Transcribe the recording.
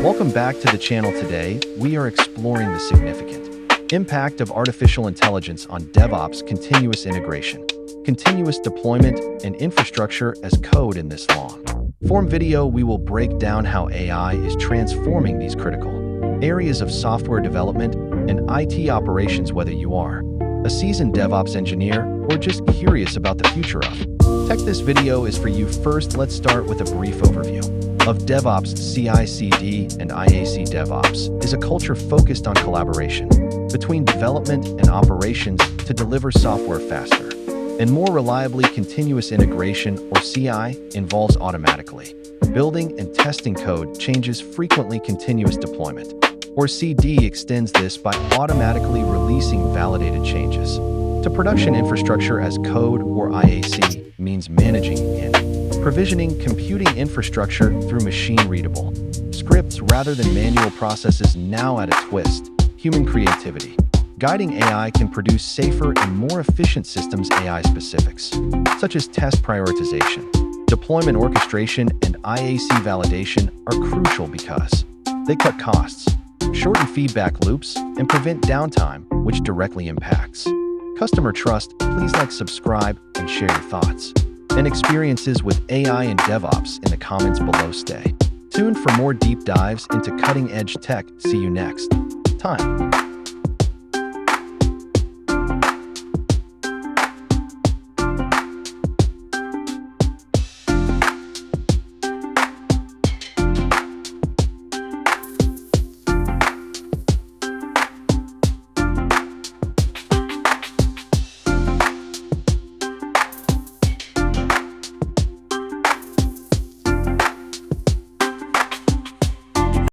Welcome back to the channel. Today, we are exploring the significant impact of artificial intelligence on DevOps continuous integration, continuous deployment, and infrastructure as code. In this long-form video, we will break down how AI is transforming these critical areas of software development and IT operations. Whether you are a seasoned DevOps engineer or just curious about the future of tech, this video is for you. First, let's start with a brief overview of DevOps. CI/CD and IAC. DevOps is a culture focused on collaboration between development and operations to deliver software faster and more reliably. Continuous integration, or CI, involves automatically building and testing code changes frequently. Continuous deployment, or CD, extends this by automatically releasing validated changes to production infrastructure as code. Or IAC means managing and provisioning computing infrastructure through machine-readable scripts rather than manual processes. Now add a twist: human creativity. Guiding AI can produce safer and more efficient systems. AI specifics, such as test prioritization, deployment orchestration, and IAC validation, are crucial because they cut costs, shorten feedback loops, and prevent downtime, which directly impacts customer trust. Please like, subscribe, and share your thoughts and experiences with AI and DevOps in the comments below. Stay tuned for more deep dives into cutting-edge tech. See you next time.